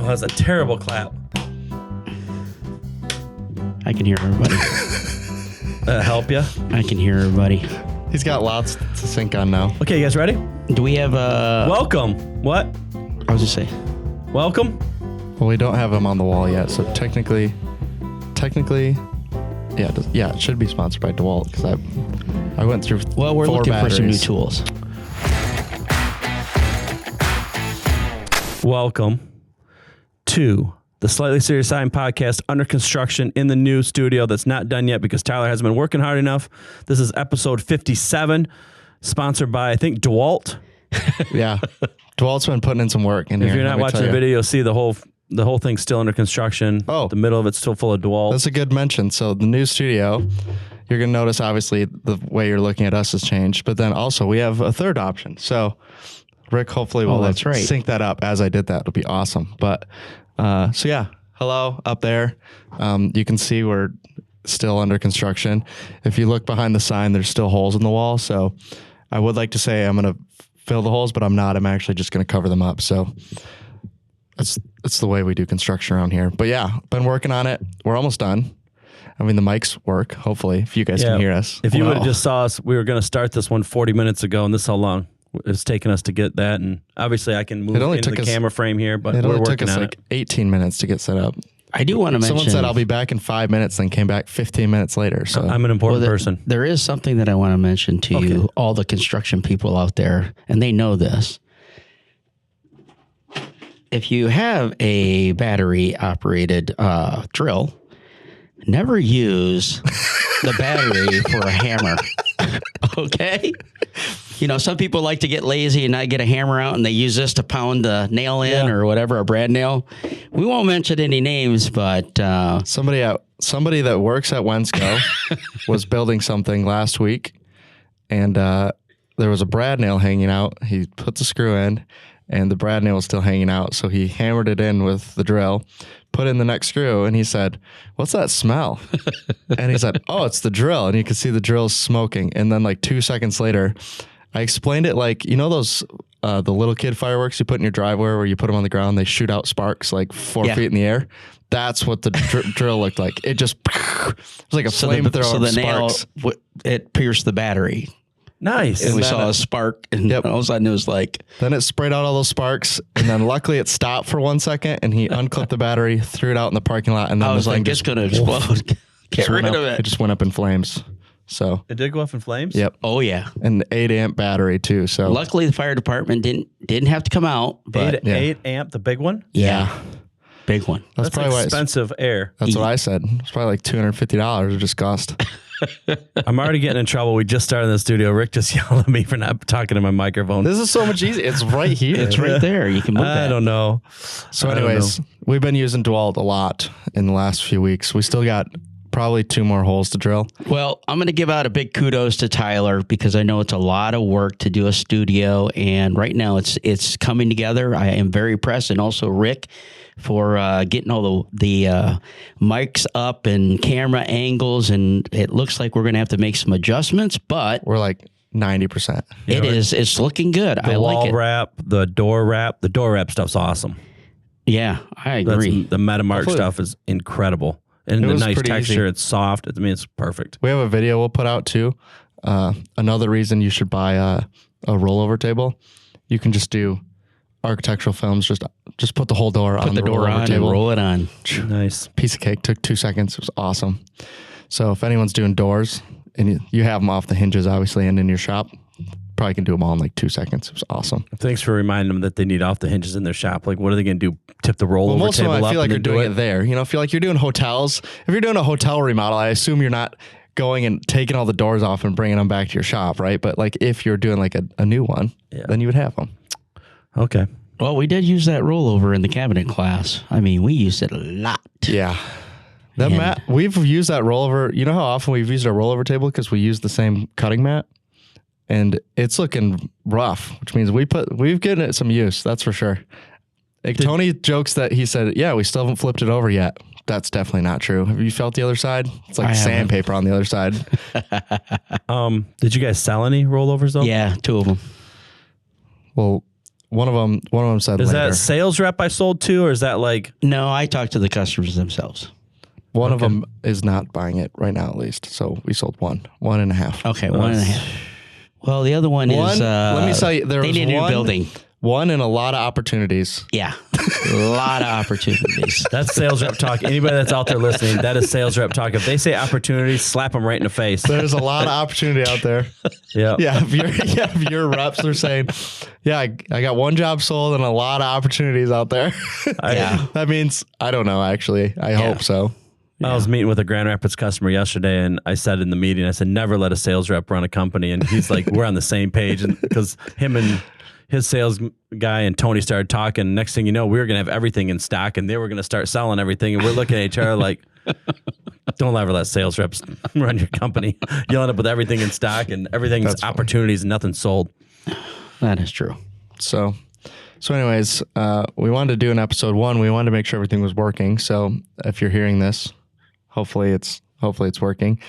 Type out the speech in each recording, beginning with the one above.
Oh, that's a terrible clap. I can hear everybody. Help you? I can hear everybody. He's got lots to sync on now. Okay, you guys ready? Do we have a... Welcome. What? I was just saying. Welcome? Well, we don't have him on the wall yet, so technically, yeah, it should be sponsored by DeWalt because I went through. Well, we're looking batteries. for some new tools. Welcome to the Slightly Serious Sign podcast under construction in the new studio that's not done yet because Tyler hasn't been working hard enough. This is episode 57, sponsored by, I think, DeWalt. Yeah, DeWalt's been putting in some work in here. If you're not watching the video, you'll see the whole thing's still under construction. Oh. The middle of it's still full of DeWalt. That's a good mention. So the new studio, you're going to notice, obviously, the way you're looking at us has changed. But then also we have a third option. So Rick hopefully will sync that up as I did that. It'll be awesome. But so yeah, hello up there. You can see we're still under construction. If you look behind the sign, there's still holes in the wall. So I would like to say I'm going to fill the holes, but I'm not. I'm actually just going to cover them up. So that's the way we do construction around here. But yeah, been working on it. We're almost done. I mean, the mics work, hopefully, if you guys can hear us. If you would have just saw us, we were going to start this one 40 minutes ago, and this is how long it's taken us to get that. And obviously, I can move into the camera frame here, but we're working on it. It only took us like 18 minutes to get set up. I do want to mention... Someone said I'll be back in 5 minutes, then came back 15 minutes later. So I'm an important person. There is something that I want to mention to you, all the construction people out there, and they know this. If you have a battery-operated drill, never use the battery for a hammer, okay? You know, some people like to get lazy and not get a hammer out, and they use this to pound the nail in or whatever, a brad nail. We won't mention any names, but... Somebody that works at Wensco was building something last week, and there was a brad nail hanging out. He put the screw in, and the brad nail was still hanging out, so he hammered it in with the drill, put in the next screw, and he said, "What's that smell?" And he said, "Oh, it's the drill." And you could see the drill smoking. And then like 2 seconds later, I explained it like, you know those the little kid fireworks you put in your driveway where you put them on the ground, they shoot out sparks like 4 feet in the air? That's what the drill looked like. It just it was like a flamethrower. So the sparks. Nail, it pierced the battery. Nice. And we saw a spark, and all of a sudden it was like... Then it sprayed out all those sparks, and then luckily it stopped for 1 second, and he unclipped the battery, threw it out in the parking lot, and then I was like, it's going to explode. Get rid of it. It just went up in flames. So it did go up in flames? Yep. Oh, yeah. An 8-amp battery, too. So luckily, the fire department didn't have to come out. But 8 amp, the big one? Yeah. Big one. That's probably expensive air. That's what I said. It's probably like $250 it just cost. I'm already getting in trouble. We just started in the studio. Rick just yelled at me for not talking to my microphone. This is so much easier. It's right here. It's right there. You can move that. I don't know. So anyways, we've been using DeWalt a lot in the last few weeks. We still got probably 2 more holes to drill. Well, I'm going to give out a big kudos to Tyler because I know it's a lot of work to do a studio, and right now it's coming together. I am very impressed, and also Rick for getting all the mics up and camera angles, and it looks like we're going to have to make some adjustments, but we're like 90%. It's looking good. I like it. The wall wrap, the door wrap stuff's awesome. Yeah, I agree. The Metamark stuff is incredible. And the nice texture, it's soft. I mean, it's perfect. We have a video we'll put out too. Another reason you should buy a rollover table. You can just do architectural films. Just put the whole door on the door on table. And roll it on. Nice piece of cake. Took 2 seconds. It was awesome. So if anyone's doing doors and you have them off the hinges, obviously, and in your shop, probably can do them all in like 2 seconds. It was awesome. Thanks for reminding them that they need off the hinges in their shop. Like, what are they going to do? Tip the rollover most table of them, up? I feel like you're doing it there. You know, I feel like you're doing hotels. If you're doing a hotel remodel, I assume you're not going and taking all the doors off and bringing them back to your shop, right? But like if you're doing like a new one, then you would have them. Okay. Well, we did use that rollover in the cabinet class. I mean, we used it a lot. Yeah. We've used that rollover. You know how often we've used our rollover table because we use the same cutting mat, and it's looking rough, which means we've given it some use. That's for sure. Tony jokes that he said, "Yeah, we still haven't flipped it over yet." That's definitely not true. Have you felt the other side? It's like sandpaper on the other side. Did you guys sell any rollovers though? Yeah, 2 of them. Well, one of them said Is later. that sales rep I sold to, or is that like? No, I talked to the customers themselves. One of them is not buying it right now, at least. So we sold one and a half. Okay, 1.5. Well, the other one is. Let me tell you, there they was need a new building. One and a lot of opportunities. Yeah, a lot of opportunities. That's sales rep talk. Anybody that's out there listening, that is sales rep talk. If they say opportunities, slap them right in the face. There's a lot of opportunity out there. Yeah. Yeah. If your reps are saying, yeah, I got one job sold and a lot of opportunities out there. Yeah. That means, I don't know, actually. I hope so. I was meeting with a Grand Rapids customer yesterday, and I said in the meeting, I said, never let a sales rep run a company. And he's like, we're on the same page. And because him and his sales guy and Tony started talking. Next thing you know, we were going to have everything in stock, and they were going to start selling everything. And we're looking at each other like, don't ever let sales reps run your company. You'll end up with everything in stock, and everything's opportunities and nothing sold. That is true. So anyways, we wanted to do an episode 1. We wanted to make sure everything was working. So if you're hearing this, hopefully it's working.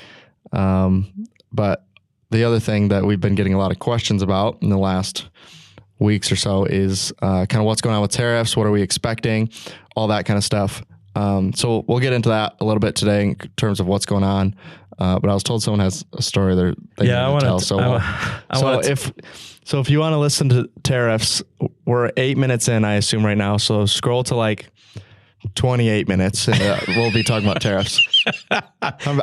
But the other thing that we've been getting a lot of questions about in the last weeks or so is kind of what's going on with tariffs. What are we expecting? All that kind of stuff. So we'll get into that a little bit today in terms of what's going on. But I was told someone has a story they're I want tell. to tell. So if you want to listen to tariffs, we're 8 minutes in, I assume right now. So scroll to like 28 minutes and we'll be talking about tariffs.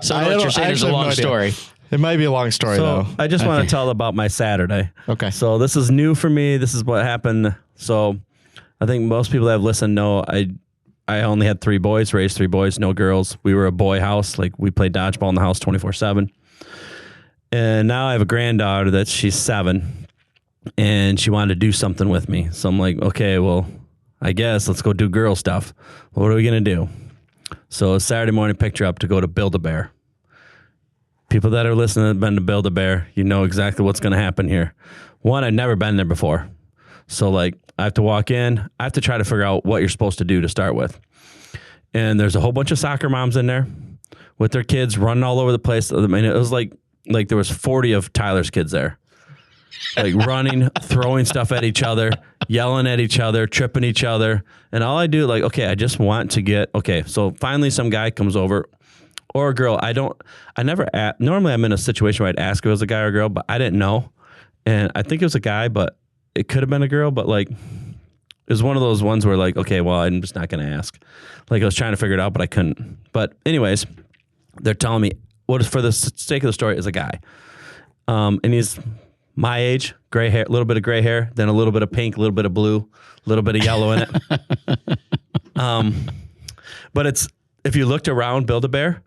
So what you're saying is a long story. It might be a long story though. I just want to tell about my Saturday. Okay. So this is new for me. This is what happened. So I think most people that have listened know I only had 3 boys, raised 3 boys, no girls. We were a boy house. Like we played dodgeball in the house 24/7. And now I have a granddaughter she's 7 and she wanted to do something with me. So I'm like, okay, well, I guess let's go do girl stuff. What are we going to do? So Saturday morning, picked her up to go to Build-A-Bear. People that are listening that have been to Build-A-Bear, you know exactly what's going to happen here. One, I've never been there before. So like I have to walk in. I have to try to figure out what you're supposed to do to start with. And there's a whole bunch of soccer moms in there with their kids running all over the place. I mean, it was like there was 40 of Tyler's kids there. Like running, throwing stuff at each other, yelling at each other, tripping each other. And all I do, like, okay, I just want to get, okay. So finally some guy comes over. Or a girl. Normally I'm in a situation where I'd ask if it was a guy or a girl, but I didn't know. And I think it was a guy, but it could have been a girl, but like, it was one of those ones where like, okay, well, I'm just not going to ask. Like I was trying to figure it out, but I couldn't. But anyways, they're telling me what is for the sake of the story is a guy. And he's my age, gray hair, a little bit of gray hair, then a little bit of pink, a little bit of blue, a little bit of yellow in it. But if you looked around Build-A-Bear,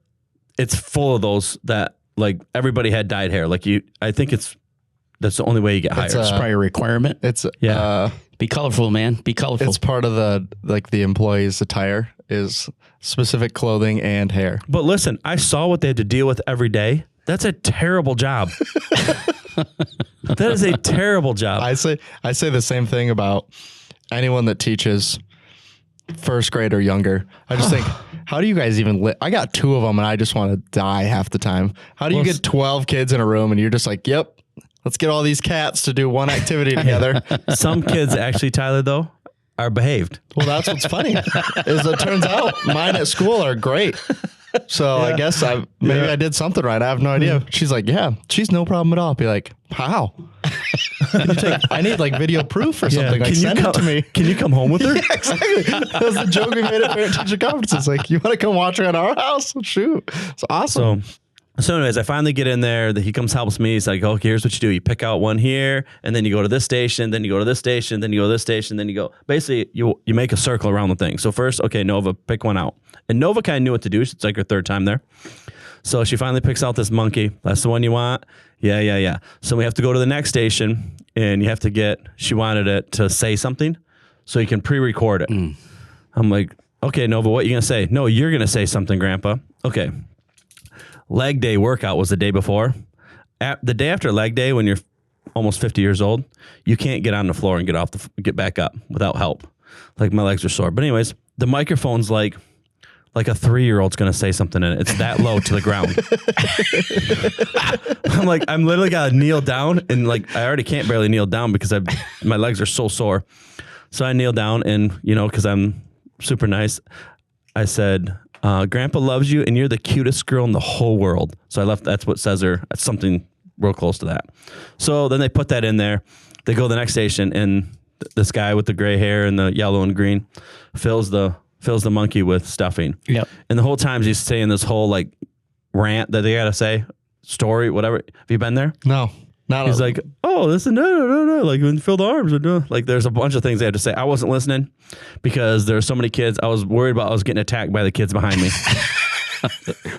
it's full of those that like everybody had dyed hair. Like I think that's the only way you get hired. It's probably a requirement. Be colorful, man. Be colorful. It's part of the employee's attire is specific clothing and hair. But listen, I saw what they had to deal with every day. That's a terrible job. That is a terrible job. I say the same thing about anyone that teaches first grade or younger. I just think, how do you guys even I got 2 of them and I just want to die half the time. How do you get 12 kids in a room and you're just like, yep, let's get all these cats to do one activity together. Some kids actually, Tyler, though, are behaved. Well, that's what's funny is it turns out mine at school are great. So I guess I did something right. I have no idea. She's like, yeah, she's no problem at all. I'll be like, how? I need like video proof or something. Like, send it to me. Can you come home with her? Yeah, exactly. That was the joke we made at parent teacher conferences. Like, you want to come watch her at our house? Shoot. It's awesome. So anyways, I finally get in there. He comes, helps me. He's like, oh, here's what you do. You pick out one here, and then you go to this station, then you go to this station, then you go to this station, then you go. Basically, you make a circle around the thing. So first, okay, Nova, pick one out. And Nova kind of knew what to do. It's like her 3rd time there. So she finally picks out this monkey. That's the one you want? Yeah. So we have to go to the next station, and you have to she wanted it to say something, so you can pre-record it. I'm like, okay, Nova, what are you going to say? No, you're going to say something, Grandpa. Okay. Leg day workout was the day before. The day after leg day, when you're almost 50 years old, you can't get on the floor and get back up without help. Like my legs are sore. But anyways, the microphone's like like a 3-year-old's going to say something in it. It's that low to the ground. I'm literally got to kneel down, and like I already can't barely kneel down because my legs are so sore. So I kneel down, and because I'm super nice, I said, Grandpa loves you, and you're the cutest girl in the whole world. So I left. That's what says her. Something real close to that. So then they put that in there. They go to the next station, and this guy with the gray hair and the yellow and green fills the monkey with stuffing. Yep. And the whole time he's saying this whole like rant that they gotta say, story, whatever. Have you been there? No. He's like, oh, this and no. Like when fill the arms. Like there's a bunch of things they had to say. I wasn't listening because there were so many kids. I was worried about I was getting attacked by the kids behind me.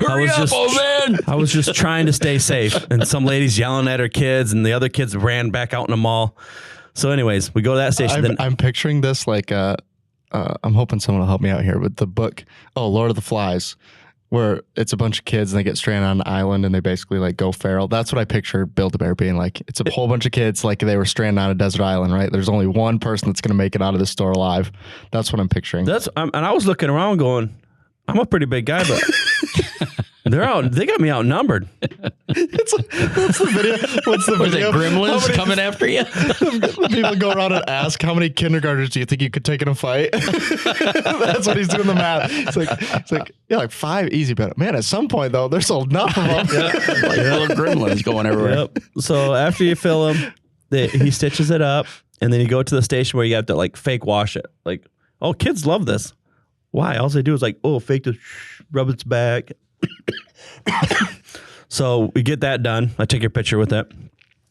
Hurry up, old man! I was just trying to stay safe, and some lady's yelling at her kids, and the other kids ran back out in the mall. So, anyways, we go to that station. I'm picturing this like I'm hoping someone will help me out here with the book. Oh, Lord of the Flies, where it's a bunch of kids and they get stranded on an island and they basically like go feral. That's what I picture Build-A-Bear being like. It's a whole bunch of kids like they were stranded on a desert island, right? There's only one person that's going to make it out of this store alive. That's what I'm picturing. And I was looking around going, I'm a pretty big guy, but they got me outnumbered. What's the video? What's the video? Gremlins coming after you? People go around and ask, how many kindergartners do you think you could take in a fight? That's what he's doing the math. It's like, yeah, like 5 easy, but man, at some point though, there's enough of them. Like little gremlins going everywhere. Yep. So after you fill them, he stitches it up, and then you go to the station where you have to like fake wash it. Like, oh, kids love this. Why? All they do is like, oh, fake this, rub its back. So we get that done. I take your picture with it.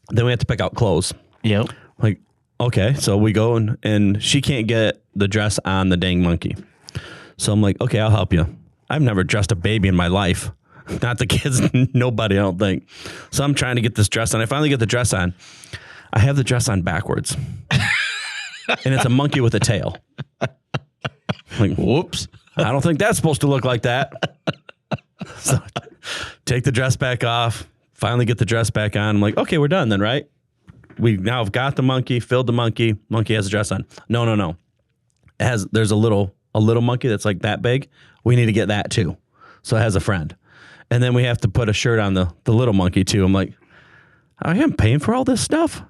Then we have to pick out clothes. Yep. Like, okay. So we go and she can't get the dress on the dang monkey. So I'm like, okay, I'll help you. I've never dressed a baby in my life. Not the kids, nobody, I don't think. So I'm trying to get this dress on. I finally get the dress on. I have the dress on backwards. And it's a monkey with a tail. Like, whoops. I don't think that's supposed to look like that. So take the dress back off, finally get the dress back on. I'm like, okay, we're done then, right? We now have got the monkey, filled the monkey. Monkey has a dress on. No. There's a little monkey that's like that big. We need to get that too. So it has a friend. And then we have to put a shirt on the little monkey too. I'm like, I am paying for all this stuff.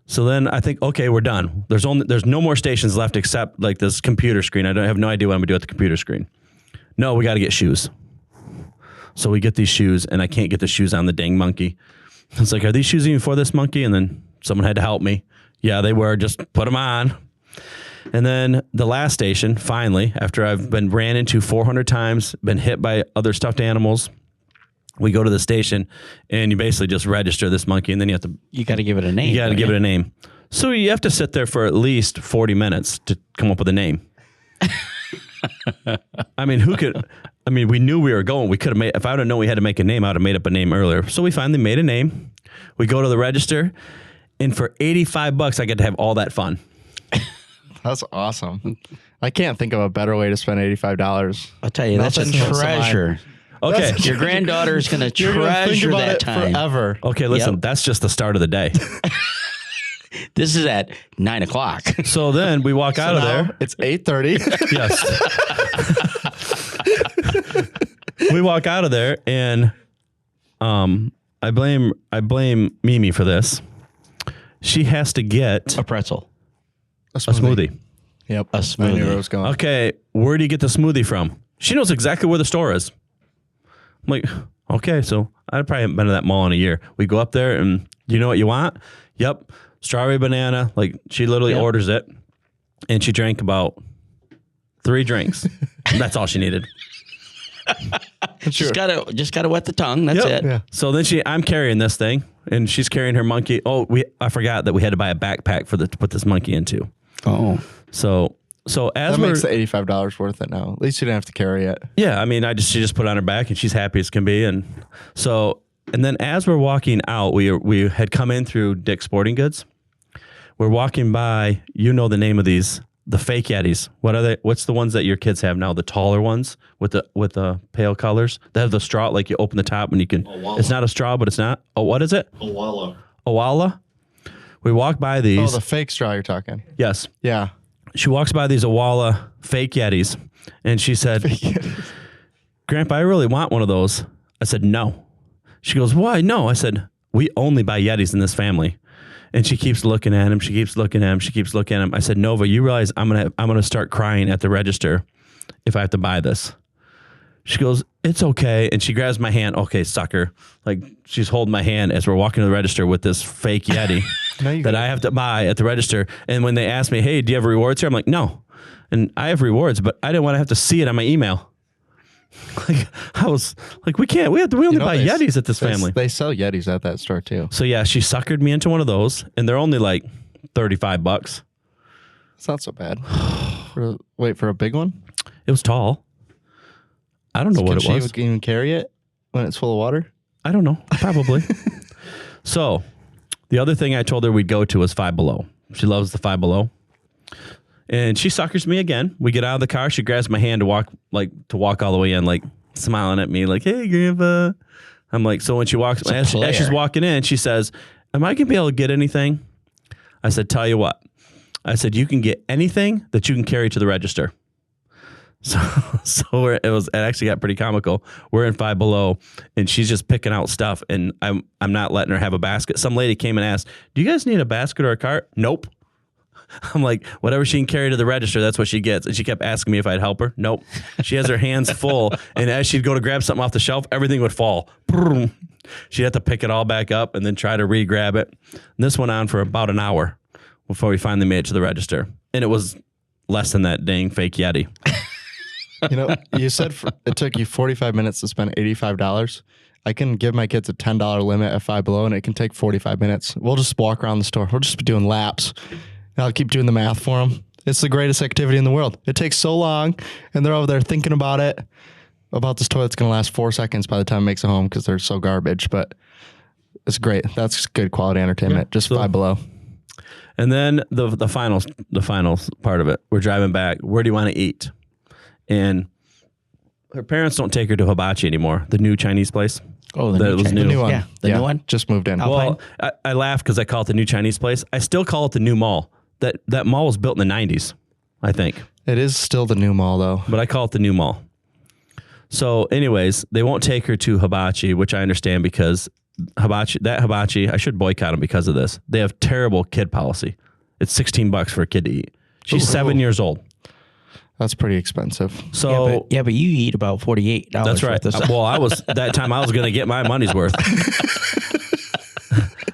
So then I think, okay, we're done. There's no more stations left except like this computer screen. I have no idea what I'm gonna do at the computer screen. No, we got to get shoes. So we get these shoes, and I can't get the shoes on the dang monkey. It's like, are these shoes even for this monkey? And then someone had to help me. Yeah, they were. Just put them on. And then the last station, finally, after I've been ran into 400 times, been hit by other stuffed animals, we go to the station, and you basically just register this monkey, and then you got to give it a name. You got to give it a name. So you have to sit there for at least 40 minutes to come up with a name. I mean, we knew we were going. We could have made, if I would have known we had to make a name, I would have made up a name earlier. So we finally made a name. We go to the register, and for $85, I get to have all that fun. That's awesome. I can't think of a better way to spend $85. I'll tell you, that's a treasure. Okay. Your granddaughter is going to treasure that time forever. Okay, listen, That's just the start of the day. This is at 9 o'clock. So then we walk out of there. It's 8:30. Yes. We walk out of there, and I blame Mimi for this. She has to get a pretzel. A smoothie. Yep. A smoothie. I knew where it was going. Okay, where do you get the smoothie from? She knows exactly where the store is. I'm like, okay, so I probably haven't been to that mall in a year. We go up there, and you know what you want? Yep. Strawberry banana. Like, she literally orders it, and she drank about 3 drinks. That's all she needed. Just gotta wet the tongue. That's it. Yeah. So then I'm carrying this thing, and she's carrying her monkey. Oh, I forgot that we had to buy a backpack to put this monkey into. Oh. So as that makes the $85 worth it now. At least you didn't have to carry it. Yeah, I mean, she just put it on her back, and she's happy as can be. And then as we're walking out, we had come in through Dick's Sporting Goods. We're walking by. You know the name of these, the fake Yetis. What are they? What's the ones that your kids have now? The taller ones with the pale colors. They have the straw, like you open the top and you can. Owala. It's not a straw, but it's not. Oh, what is it? Owala. Owala. We walk by these. Oh, the fake straw you're talking. Yes. Yeah. she walks by these Awala fake Yetis, and she said, Grandpa, I really want one of those. I said, no. She goes, why? No. I said, we only buy Yetis in this family. And she keeps looking at him. She keeps looking at him. She keeps looking at him. I said, Nova, you realize I'm gonna start crying at the register if I have to buy this. She goes, it's okay. And she grabs my hand. Okay, sucker. Like, she's holding my hand as we're walking to the register with this fake Yeti that I have to buy at the register. And when they ask me, hey, do you have rewards here? I'm like, no. And I have rewards, but I didn't want to have to see it on my email. Like, I was like, we only buy Yetis at this family. They sell Yetis at that store too. So yeah, she suckered me into one of those, and they're only like $35. It's not so bad. Wait for a big one? It was tall. I don't know what it was. Can she even carry it when it's full of water? I don't know. Probably. So the other thing I told her we'd go to was Five Below. She loves the Five Below. And she suckers me again. We get out of the car. She grabs my hand to walk all the way in, like smiling at me, like, hey, Grandpa. I'm like, so when she walks, as she's walking in, she says, am I going to be able to get anything? I said, tell you what. I said, you can get anything that you can carry to the register. So it actually got pretty comical. We're in Five Below, and she's just picking out stuff, and I'm not letting her have a basket. Some lady came and asked, do you guys need a basket or a cart? Nope. I'm like, whatever she can carry to the register, that's what she gets. And she kept asking me if I'd help her. Nope. She has her hands full, and as she'd go to grab something off the shelf, everything would fall. She'd have to pick it all back up and then try to re-grab it. And this went on for about an hour before we finally made it to the register. And it was less than that dang fake Yeti. You know, you said it took you 45 minutes to spend $85. I can give my kids a $10 limit at Five Below, and it can take 45 minutes. We'll just walk around the store. We'll just be doing laps. And I'll keep doing the math for them. It's the greatest activity in the world. It takes so long, and they're over there thinking about it. About this toilet's going to last 4 seconds by the time it makes it home because they're so garbage. But it's great. That's good quality entertainment. Just Five Below. And then the final part of it. We're driving back. Where do you want to eat? And her parents don't take her to Hibachi anymore. The new Chinese place. Oh, the new one. Yeah, the new one. Just moved in. Well, I laugh because I call it the new Chinese place. I still call it the new mall. That mall was built in the 90s, I think. It is still the new mall, though. But I call it the new mall. So anyways, they won't take her to Hibachi, which I understand because Hibachi, I should boycott them because of this. They have terrible kid policy. It's $16 for a kid to eat. She's 7 years old. That's pretty expensive. So yeah, but you eat about $48. That's right. Well, that time I was going to get my money's worth.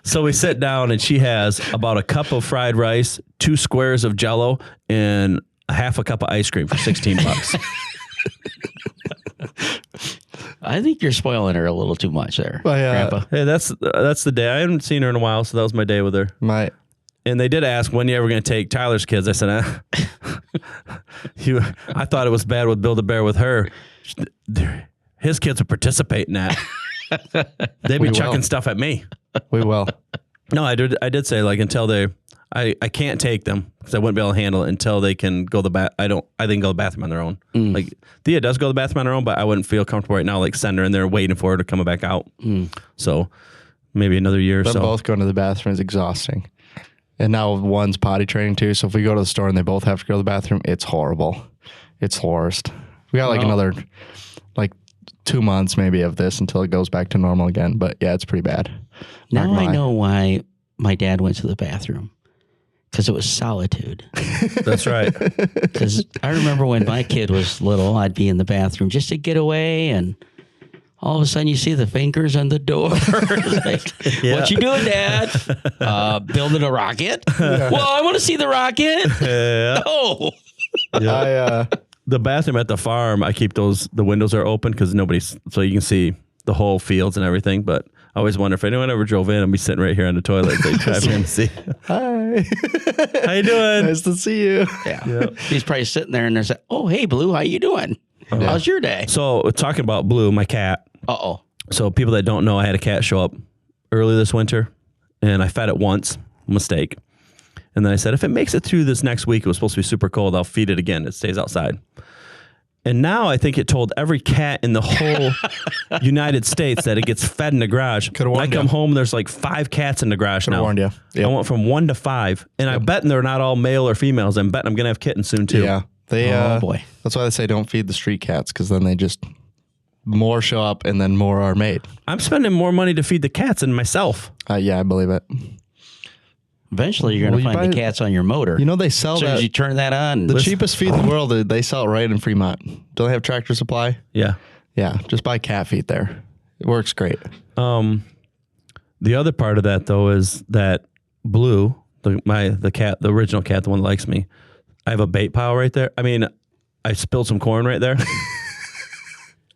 So we sit down, and she has about a cup of fried rice, 2 squares of Jell-O, and half a cup of ice cream for $16. I think you're spoiling her a little too much there, Grandpa. Hey, that's the day. I haven't seen her in a while, so that was my day with her. And they did ask, when are you ever going to take Tyler's kids? I said, I thought it was bad with Build-A-Bear with her. His kids would participate in that. They'd be chucking stuff at me. We will. No, I did say, like, until I can't take them because I wouldn't be able to handle it until they can go to the bath. They can go to the bathroom on their own. Like, Thea does go to the bathroom on her own, but I wouldn't feel comfortable right now, like, send her in there waiting for her to come back out. So maybe another year or so. Both going to the bathroom is exhausting. And now one's potty training too. So if we go to the store and they both have to go to the bathroom, it's horrible. It's the worst. We got another 2 months maybe of this until it goes back to normal again. But yeah, it's pretty bad. Now I know why my dad went to the bathroom. Because it was solitude. That's right. Because I remember when my kid was little, I'd be in the bathroom just to get away, and all of a sudden you see the fingers on the door. What you doing, Dad? Building a rocket? Well, I want to see the rocket. Oh. The bathroom at the farm, I keep the windows are open because so you can see the whole fields and everything. But I always wonder if anyone ever drove in and be sitting right here on the toilet. They drive in to see. Hi. How you doing? Nice to see you. Yeah. Yep. He's probably sitting there and they're saying, oh, hey, Blue, how you doing? How's your day? So talking about Blue, my cat. Uh-oh. So people that don't know, I had a cat show up early this winter, and I fed it once, mistake. And then I said, if it makes it through this next week, it was supposed to be super cold, I'll feed it again. It stays outside. And now I think it told every cat in the whole United States that it gets fed in the garage. Could've When I warned come you. home, there's like 5 cats in the garage now. warned you. Yep. I went from 1 to 5. And I bet they're not all male or females. I'm betting I'm going to have kittens soon too. Yeah. They, Oh, boy. That's why they say don't feed the street cats, because then they just more show up and then more are made. I'm spending more money to feed the cats than myself. Yeah, I believe it. Eventually, you're going to Well, you find the buy- cats on your motor. You know, they sell as soon as that. you turn that on. The cheapest feed in the world, they sell it right in Fremont. Don't they have Tractor Supply? Yeah. Yeah, just buy cat feed there. It works great. The other part of that though is that Blue, the cat, the original cat, the one that likes me, I have a bait pile right there. I mean, I spilled some corn right there.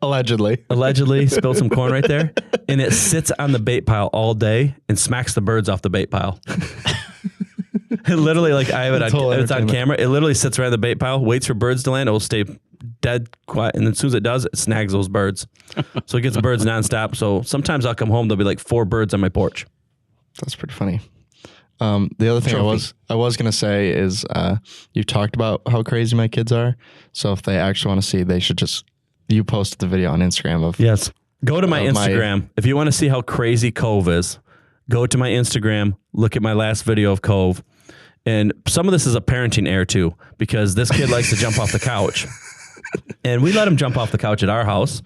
Allegedly spilled some corn right there, and it sits on the bait pile all day and smacks the birds off the bait pile. It literally, like I have it on, it's on camera. It literally sits right on the bait pile, waits for birds to land. It will stay dead quiet, and as soon as it does, it snags those birds. So it gets birds nonstop. So sometimes I'll come home, there'll be like 4 birds on my porch. That's pretty funny. The other thing I was gonna say is you talked about how crazy my kids are. So if they actually want to see, they should you posted the video on Instagram of Yes. Go to my Instagram. If you want to see how crazy Cove is, go to my Instagram, look at my last video of Cove. And some of this is a parenting error too, because this kid likes to jump off the couch. And we let him jump off the couch at our house,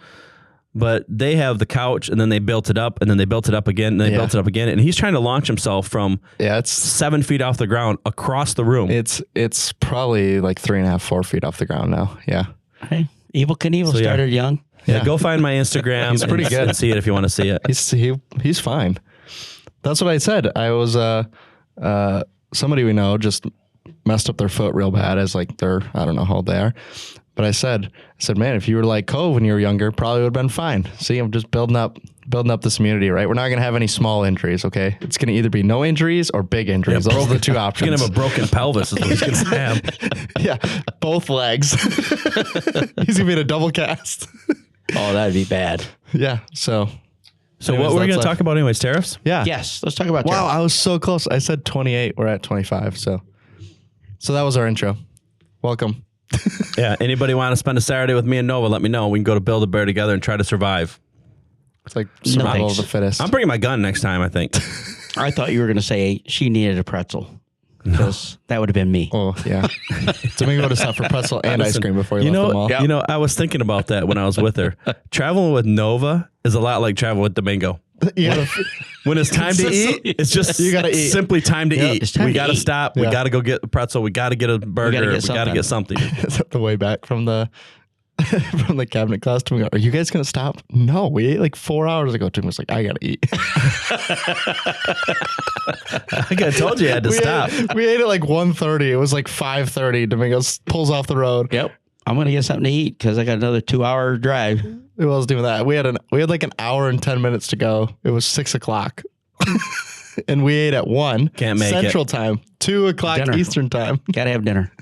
but they have the couch and then they built it up and then they built it up again and they built it up again. And he's trying to launch himself from it's 7 feet off the ground across the room. It's probably like 3.5, 4 feet off the ground now. Yeah. Hey, Evel Knievel started young. Yeah, go find my Instagram. He's pretty good. And see it if you want to see it. He's fine. That's what I said. I was somebody we know just messed up their foot real bad as like I don't know how old they are. But I said, man, if you were like Cove when you were younger, probably would have been fine. See, I'm just building up this immunity, right? We're not going to have any small injuries, okay? It's going to either be no injuries or big injuries. Those are the 2 options. He's going to have a broken pelvis is what he's going to have. Yeah, both legs. He's going to be in a double cast. Oh, that'd be bad. Yeah, so what were we going to talk about anyways? Tariffs? Yeah. Yes, let's talk about Wow, tariffs. I was so close. I said 28. We're at 25. So that was our intro. Welcome. Yeah. Anybody want to spend a Saturday with me and Nova? Let me know. We can go to Build-A-Bear together and try to survive. It's like survival of the fittest. I'm bringing my gun next time, I think. I thought you were going to say she needed a pretzel. Because that would have been me. Oh, yeah. Domingo would have stopped for pretzel and ice cream before he left the mall. You know, I was thinking about that when I was with her. Traveling with Nova is a lot like traveling with Domingo. Yeah. When it's time to eat, it's just you gotta eat. Simply time to eat. It's time we to got to eat. stop. We got to go get a pretzel. We got to get a burger. We got to get something. Is that the way back from the cabinet class? Domingo, are you guys going to stop? No, we ate like 4 hours ago. Domingo was like, I got to eat. I told you I had to stop. We ate at like 1:30. It was like 5:30. Domingo pulls off the road. Yep. I'm going to get something to eat because I got another 2-hour drive. It was doing that. We had like an hour and 10 minutes to go. It was 6 o'clock. And we ate at 1 Can't make Central Time, 2 o'clock Dinner. Eastern Time. Got to have dinner.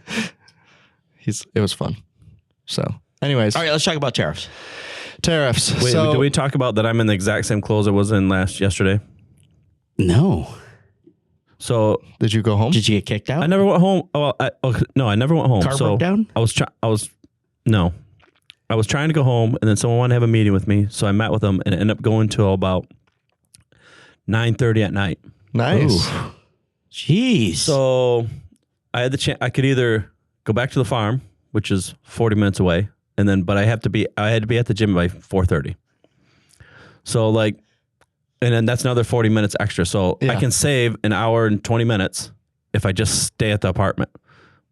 It was fun. So, anyways. All right, let's talk about tariffs. Tariffs. Wait, did we talk about that I'm in the exact same clothes I was in yesterday? No. So did you go home? Did you get kicked out? I never went home. No, I never went home. Car broke down? I was trying to go home, and then someone wanted to have a meeting with me, so I met with them, and it ended up going till about 9:30 at night. Nice. Ooh. Jeez. So I had the chance. I could either go back to the farm, which is 40 minutes away, but I had to be at the gym by 4:30. So and then that's another 40 minutes extra. So I can save an hour and 20 minutes if I just stay at the apartment.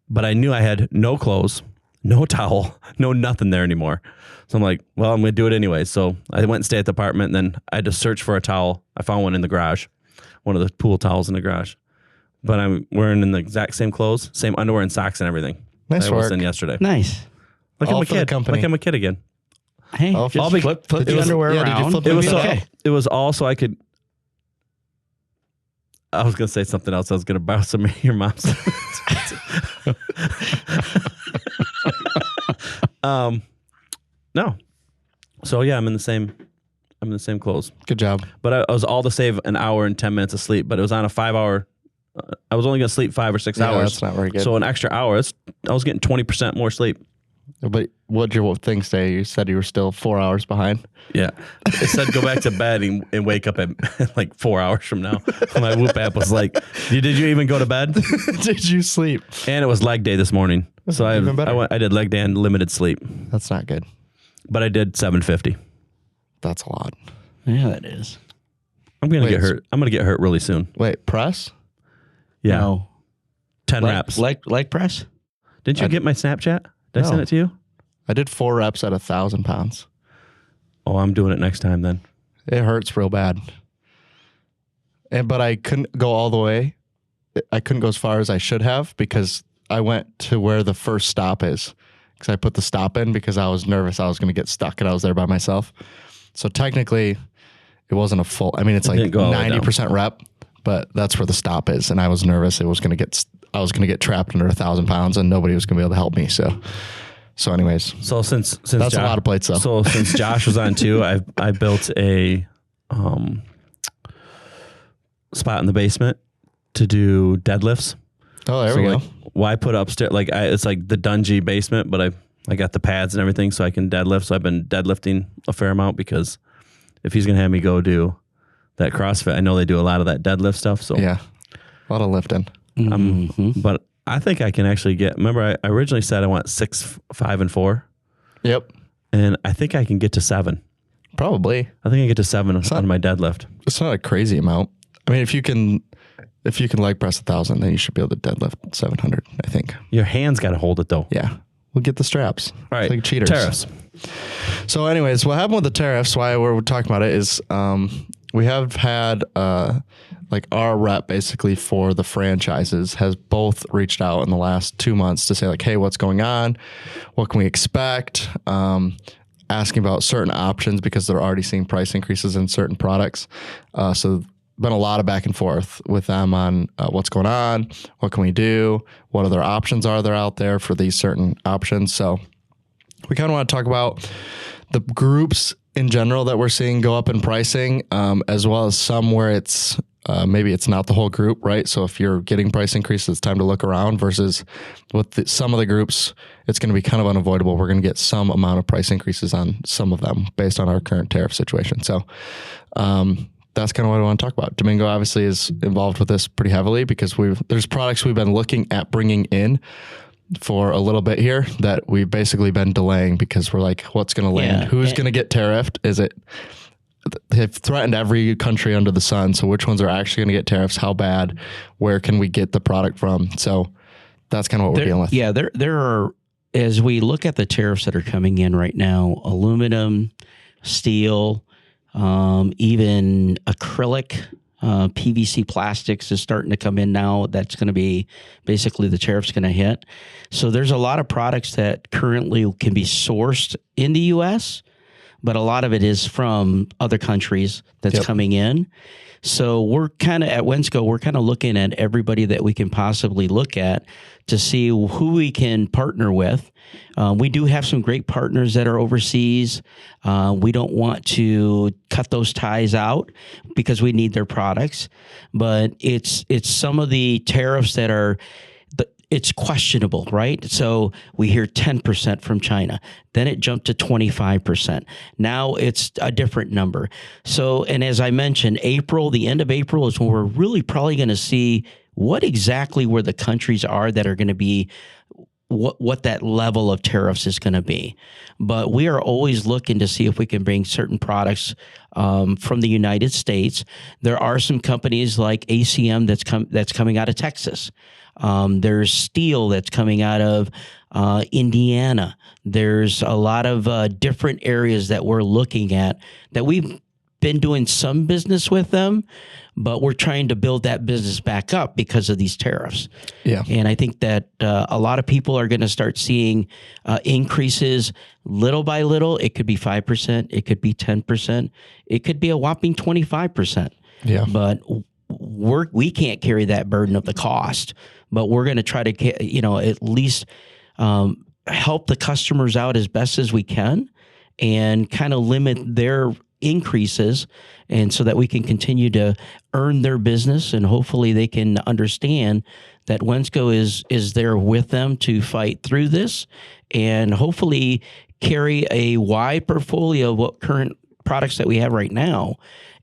But I knew I had no clothes, no towel, no nothing there anymore. So I'm like, well, I'm going to do it anyway. So I went and stayed at the apartment, and then I had to search for a towel. I found one in the garage, one of the pool towels in the garage. But I'm wearing in the exact same clothes, same underwear and socks and everything. Nice I was work. in yesterday. Nice. Like All I'm a for the kid. company. Like I'm a kid again. Hey, just flip the underwear did you around. flip It was Okay. it was all so I could. I was gonna say something else. I was gonna borrow some of your mom's. No. So yeah, I'm in the same clothes. Good job. But I was all to save an hour and 10 minutes of sleep. But it was on a 5 hour. I was only gonna sleep 5 or 6 hours. That's not very good. So an extra hour. I was getting 20% more sleep. But what'd your thing say? You said you were still 4 hours behind. Yeah. It said go back to bed and wake up at like 4 hours from now. My Whoop app was like, did you even go to bed? Did you sleep? And it was leg day this morning. So I did leg day and limited sleep. That's not good. But I did 750. That's a lot. Yeah, that is. I'm going to get hurt. I'm going to get hurt really soon. Wait, press? Yeah. No. 10 reps. Leg press? Didn't you get my Snapchat? Did I send it to you? I did 4 reps at 1,000 pounds. Oh, I'm doing it next time then. It hurts real bad. But I couldn't go all the way. I couldn't go as far as I should have because I went to where the first stop is. Because I put the stop in because I was nervous I was going to get stuck and I was there by myself. So technically, it wasn't a full. I mean, it's like 90% rep, but that's where the stop is. And I was nervous I was going to get trapped under 1,000 pounds and nobody was going to be able to help me. So anyways, since that's a lot of plates though. So since Josh was on too, I built a spot in the basement to do deadlifts. Oh, there we go. Why put upstairs? It's like the dungy basement, but I got the pads and everything so I can deadlift. So I've been deadlifting a fair amount because if he's going to have me go do that CrossFit, I know they do a lot of that deadlift stuff. So yeah, a lot of lifting. But I think I can actually remember I originally said I want 6, 5, and 4. Yep. And I think I can get to 7. Probably. I think I get to 7 on my deadlift. It's not a crazy amount. I mean, if you can leg press 1,000, then you should be able to deadlift 700, I think. Your hands got to hold it though. Yeah. We'll get the straps. All right. It's like cheaters. Tariffs. So anyways, what happened with the tariffs, why we're talking about it is we have had like our rep basically for the franchises has both reached out in the last 2 months to say like, hey, what's going on? What can we expect? Asking about certain options because they're already seeing price increases in certain products. So been a lot of back and forth with them on what's going on, what can we do, what other options are there out there for these certain options. So we kind of want to talk about the groups in general that we're seeing go up in pricing, as well as some where it's maybe it's not the whole group, right? So if you're getting price increases, it's time to look around versus with some of the groups, it's going to be kind of unavoidable. We're going to get some amount of price increases on some of them based on our current tariff situation. So that's kind of what I want to talk about. Domingo obviously is involved with this pretty heavily because there's products we've been looking at bringing in for a little bit here that we've basically been delaying because we're like, what's going to land? Yeah. Who's going to get tariffed? They've threatened every country under the sun. So which ones are actually going to get tariffs? How bad? Where can we get the product from? So that's kind of what we're dealing with. Yeah, there are, as we look at the tariffs that are coming in right now, aluminum, steel, even acrylic, PVC plastics is starting to come in now. That's going to be basically the tariff's going to hit. So there's a lot of products that currently can be sourced in the U.S., but a lot of it is from other countries that's coming in. So we're kind of at Wensco, we're kind of looking at everybody that we can possibly look at to see who we can partner with. We do have some great partners that are overseas. We don't want to cut those ties out because we need their products, but it's some of the tariffs that are, it's questionable, right? So we hear 10% from China, then it jumped to 25%. Now it's a different number. So, and as I mentioned, the end of April is when we're really probably going to see what exactly where the countries are that are going to be, what that level of tariffs is going to be. But we are always looking to see if we can bring certain products from the United States. There are some companies like ACM that's coming out of Texas. There's steel that's coming out of Indiana. There's a lot of different areas that we're looking at that we've been doing some business with them, but we're trying to build that business back up because of these tariffs. Yeah. And I think that a lot of people are going to start seeing increases little by little. It could be 5%. It could be 10%. It could be a whopping 25%. Yeah. But we can't carry that burden of the cost, but we're going to try to, at least help the customers out as best as we can and kind of limit their increases, and so that we can continue to earn their business, and hopefully they can understand that Wensco is there with them to fight through this, and hopefully carry a wide portfolio of what current products that we have right now.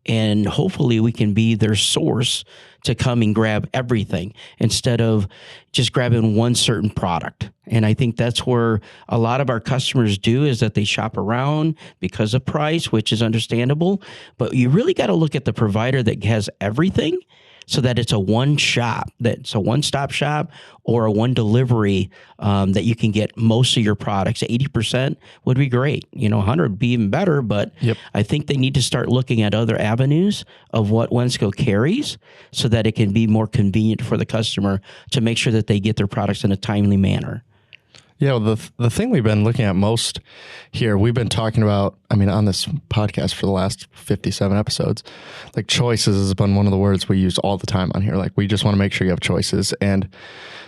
And hopefully we can be their source to come and grab everything instead of just grabbing one certain product. And I think that's where a lot of our customers do, is that they shop around because of price, which is understandable. But you really got to look at the provider that has everything, so that it's a one-stop shop, or a one delivery that you can get most of your products. 80% would be great. 100 would be even better, but I think they need to start looking at other avenues of what Wensco carries, so that it can be more convenient for the customer to make sure that they get their products in a timely manner. Yeah, well, the thing we've been looking at most here, we've been talking about, on this podcast for the last 57 episodes, like choices has been one of the words we use all the time on here. Like, we just want to make sure you have choices. And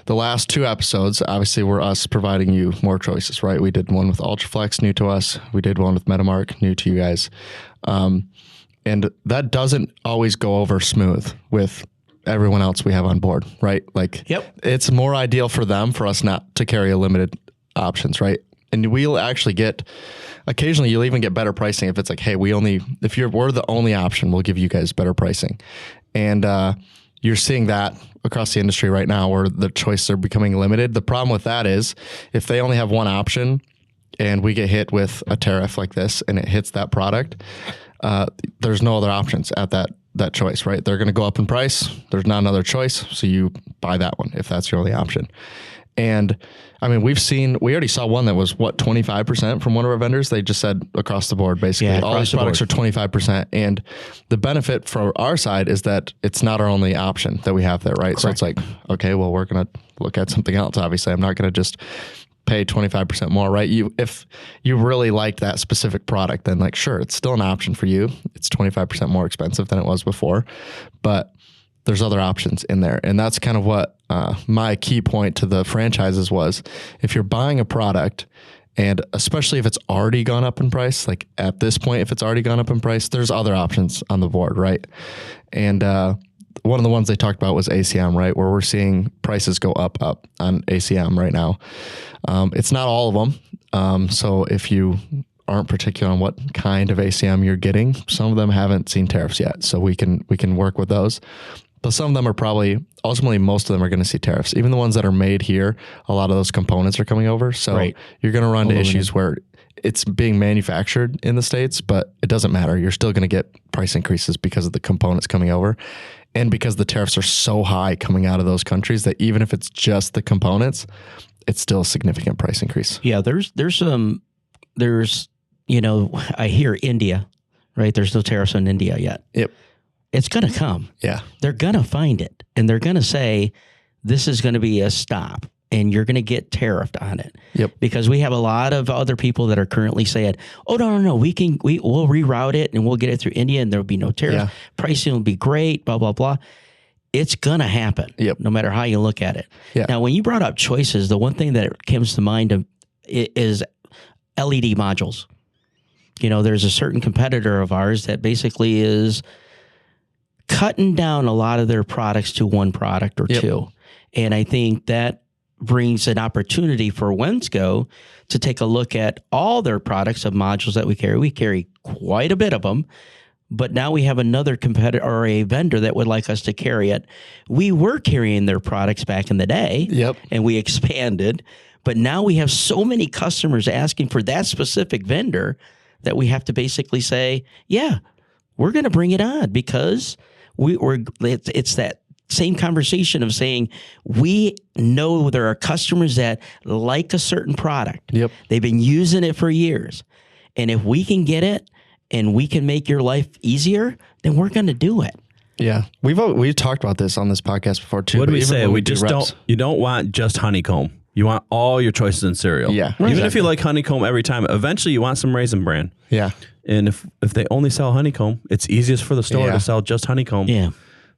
the last 2 episodes, obviously, were us providing you more choices, right? We did one with Ultraflex, new to us. We did one with Metamark, new to you guys. And that doesn't always go over smooth with everyone else we have on board, right? Like, it's more ideal for them, for us not to carry a limited options, right? And we'll actually get, occasionally you'll even get better pricing if it's like, hey, we're the only option, we'll give you guys better pricing. And you're seeing that across the industry right now, where the choices are becoming limited. The problem with that is, if they only have one option and we get hit with a tariff like this and it hits that product, there's no other options at that choice, right? They're going to go up in price. There's not another choice. So you buy that one if that's your only option. And we already saw one that was 25% from one of our vendors. They just said across the board, basically, all these products are 25%. And the benefit for our side is that it's not our only option that we have there, right? Correct. So it's like, okay, well, we're going to look at something else. Obviously, I'm not going to just pay 25% more, right? If you really liked that specific product, then sure, it's still an option for you. It's 25% more expensive than it was before, but there's other options in there. And that's kind of what my key point to the franchises was. If you're buying a product, and especially if it's already gone up in price, like at this point, if it's already gone up in price, there's other options on the board, right? And one of the ones they talked about was ACM, right? Where we're seeing prices go up on ACM right now. It's not all of them. So if you aren't particular on what kind of ACM you're getting, some of them haven't seen tariffs yet. So we can work with those. But some of them are probably, ultimately, most of them are going to see tariffs. Even the ones that are made here, a lot of those components are coming over. So you're going to run into issues where it's being manufactured in the States, but it doesn't matter. You're still going to get price increases because of the components coming over. And because the tariffs are so high coming out of those countries, that even if it's just the components, it's still a significant price increase. Yeah, I hear India, right? There's no tariffs on India yet. Yep. It's going to come. Yeah. They're going to find it, and they're going to say, this is going to be a stop, and you're going to get tariffed on it. Yep. Because we have a lot of other people that are currently saying, oh, no, we'll reroute it and we'll get it through India and there'll be no tariff. Yeah. Pricing will be great, blah, blah, blah. It's going to happen. Yep. No matter how you look at it. Yeah. Now, when you brought up choices, the one thing that comes to mind is LED modules. There's a certain competitor of ours that basically is cutting down a lot of their products to one product or two. And I think that brings an opportunity for Wensco to take a look at all their products of modules that we carry. We carry quite a bit of them, but now we have another competitor or a vendor that would like us to carry it. We were carrying their products back in the day, and we expanded, but now we have so many customers asking for that specific vendor that we have to basically say, yeah, we're going to bring it on, because it's that same conversation of saying, we know there are customers that like a certain product. Yep. They've been using it for years. And if we can get it and we can make your life easier, then we're going to do it. Yeah. We've talked about this on this podcast before too. What do we say? You don't want just honeycomb. You want all your choices in cereal. Yeah. Even if you like honeycomb every time, eventually you want some Raisin Bran. Yeah. And if they only sell honeycomb, it's easiest for the store to sell just honeycomb. Yeah.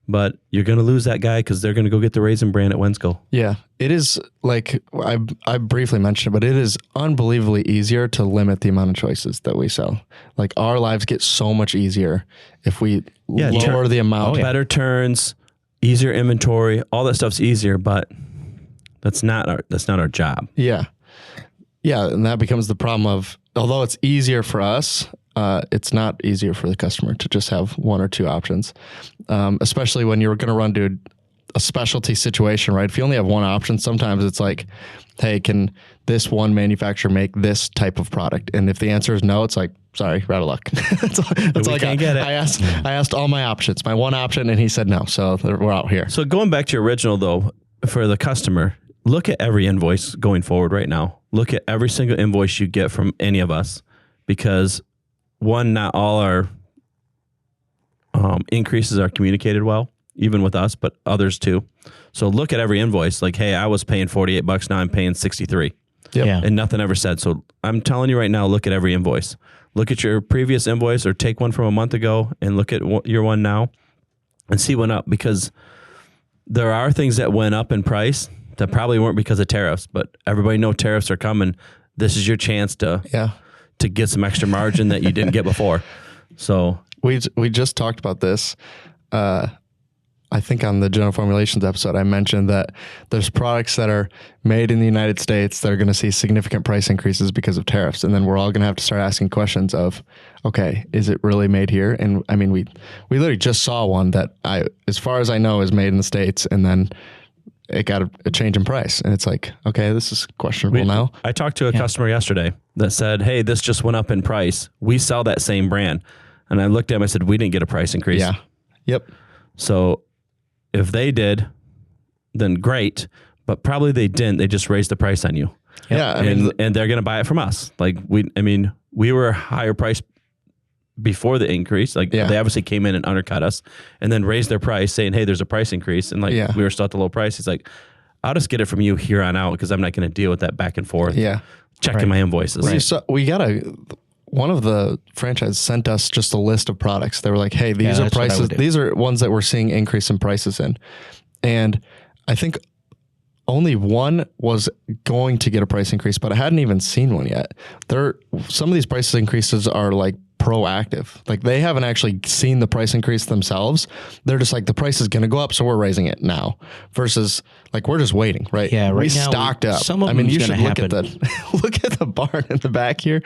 but you're going to lose that guy because they're going to go get the Raisin brand at Wensco. Yeah, it is like I briefly mentioned it, but it is unbelievably easier to limit the amount of choices that we sell. Like our lives get so much easier if we lower the amount. Better turns, easier inventory, all that stuff's easier, but that's not our job. Yeah. Yeah, and that becomes the problem of, although it's easier for us, it's not easier for the customer to just have one or two options, especially when you're going to run to a specialty situation, right? If you only have one option, sometimes it's like, hey, can this one manufacturer make this type of product? And if the answer is no, it's like, sorry, we're out of luck. that's all I got. Get it. I asked all my options, my one option, and he said no. So we're out here. So going back to your original though, for the customer, look at every invoice going forward right now. Look at every single invoice you get from any of us, because one, not all our increases are communicated well, even with us, but others too. So look at every invoice. Like, hey, I was paying $48. Now I'm paying $63. Yep. Yeah. And nothing ever said. So I'm telling you right now, look at every invoice. Look at your previous invoice or take one from a month ago and look at your one now and see what went up, because there are things that went up in price that probably weren't because of tariffs, but everybody knows tariffs are coming. This is your chance to get some extra margin that you didn't get before. So we just talked about this. I think on the general formulations episode, I mentioned that there's products that are made in the United States that are going to see significant price increases because of tariffs. And then we're all going to have to start asking questions of, okay, is it really made here? And I mean, we literally just saw one that as far as I know, is made in the States, and then it got a change in price. And it's like, okay, this is questionable now. I talked to a customer yesterday that said, hey, this just went up in price. We sell that same brand. And I looked at him, I said, we didn't get a price increase. Yeah. Yep. So if they did, then great, but probably they didn't. They just raised the price on you. Yep. Yeah. And they're going to buy it from us. Like we were higher price before the increase. Like they obviously came in and undercut us and then raised their price saying, hey, there's a price increase. And we were still at the low price. He's like, I'll just get it from you here on out, because I'm not going to deal with that back and forth. Yeah. Checking my invoices. Right. So one of the franchises sent us just a list of products. They were like, hey, these are prices. These are ones that we're seeing increase in prices in. And I think only one was going to get a price increase, but I hadn't even seen one yet. Some of these price increases are like proactive. Like they haven't actually seen the price increase themselves. They're just like, the price is going to go up, so we're raising it now, versus like, we're just waiting, right? Yeah. We stocked up. Some of them you should look happen. look at the barn in the back here.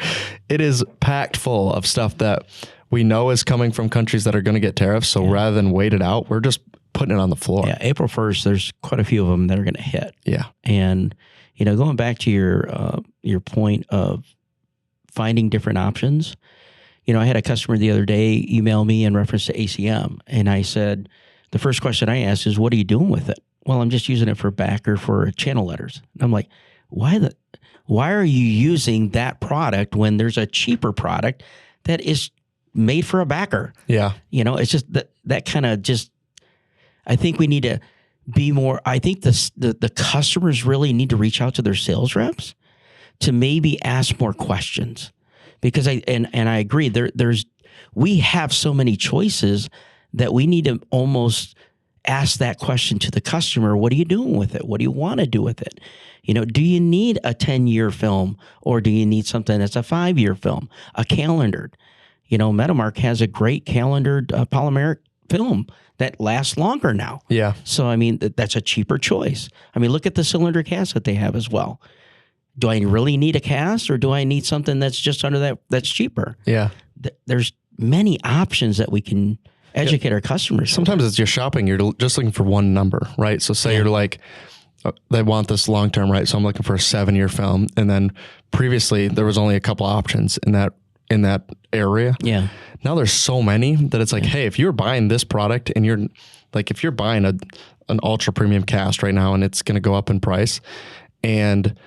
It is packed full of stuff that we know is coming from countries that are going to get tariffs. So rather than wait it out, we're just putting it on the floor. Yeah. April 1st, there's quite a few of them that are going to hit. Yeah. And, going back to your point of finding different options, I had a customer the other day email me in reference to ACM. And I said, the first question I asked is, what are you doing with it? Well, I'm just using it for backer for channel letters. And I'm like, why are you using that product when there's a cheaper product that is made for a backer? Yeah. It's just that kind of just, I think we need to be more, I think the customers really need to reach out to their sales reps to maybe ask more questions. Because I agree, we have so many choices that we need to almost ask that question to the customer. What are you doing with it? What do you want to do with it? Do you need a 10-year film, or do you need something that's a 5-year film, a calendared? Metamark has a great calendared polymeric film that lasts longer now. Yeah. So, that's a cheaper choice. Look at the cylinder cast that they have as well. Do I really need a cast, or do I need something that's just under that's cheaper? Yeah. There's many options that we can educate our customers. Sometimes as you're shopping, you're just looking for one number, right? So say you're like, they want this long-term, right? So I'm looking for a 7-year film. And then previously there was only a couple options in that area. Yeah. Now there's so many that it's like, hey, if you're buying this product and you're like, if you're buying an ultra premium cast right now and it's going to go up in price, and